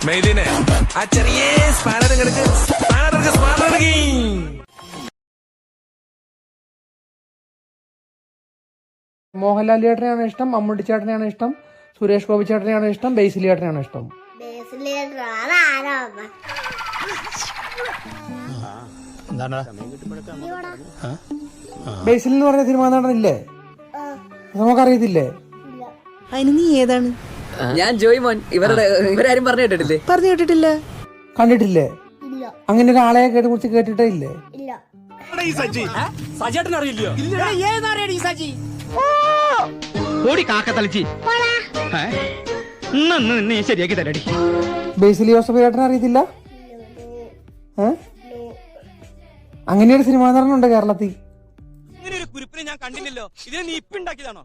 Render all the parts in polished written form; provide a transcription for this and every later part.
മെയ്ദിനെ ആ ചെറിയ സ്പാനർ മോഹൻലാൽ ചേട്ടനെയാണ് ഇഷ്ടം, മമ്മൂട്ടി ചേട്ടനെയാണ് ഇഷ്ടം, സുരേഷ് ഗോപി ചേട്ടനെയാണ് ഇഷ്ടം, ബേസിൽ ചേട്ടനെയാണ് ഇഷ്ടം? ബേസിൽ എന്ന് പറഞ്ഞ സിനിമ നടനില്ലേ? നമുക്കറിയത്തില്ലേ? അതിന് നീ ഏതാണ്? ഞാൻ ജോയ്മോൻ. ഇവരാരും പറഞ്ഞു കേട്ടിട്ടില്ലേ? പറഞ്ഞു കേട്ടിട്ടില്ല. കണ്ടിട്ടില്ലേ? അങ്ങനെ ഒരാളെ കുറിച്ച് കേട്ടിട്ടേ ഇല്ലേ? ബേസിൽ ജോസഫ് ചേട്ടനെ അറിയത്തില്ല? അങ്ങനെ ഒരു സിനിമാ നടനുണ്ട് കേരളത്തിൽ. ഞാൻ കണ്ടില്ലല്ലോ. ഇതിനെ നീ ഇപ്പൊ ഉണ്ടാക്കിയതാണോ?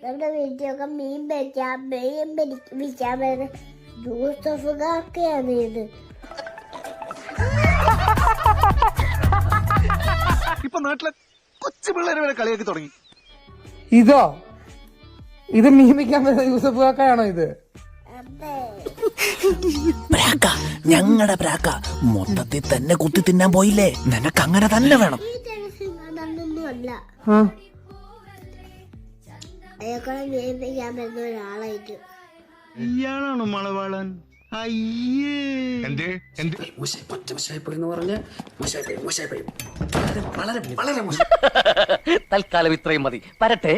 നമ്മുടെ വീട്ടിലൊക്കെ മീൻ പിടിക്കാൻ വരുന്ന ജോസഫുകാർക്കാണ് ഇത്. ഇപ്പൊ നാട്ടിലെ കൊച്ചു പിള്ളേരെ വരെ കളിയാക്കി തുടങ്ങി. ഇതോ? ഇത് മീൻ പിടിക്കാൻ വരുന്ന യൂസഫ് കാക്കയാണോ ഇത്? ഞങ്ങളുടെ പ്രാക്ക മൊത്തത്തിൽ തന്നെ കുത്തി തിന്നാൻ പോയില്ലേ? നിനക്ക് അങ്ങനെ തന്നെ വേണം. അല്ല അയാളെ വേദിക്കാൻ പറ്റുന്ന ഒരാളായിട്ട്. ഇയാളാണോ മളവാളൻ? അയ്യേ തൽക്കാലം ഇത്രയും മതി. വരട്ടെ.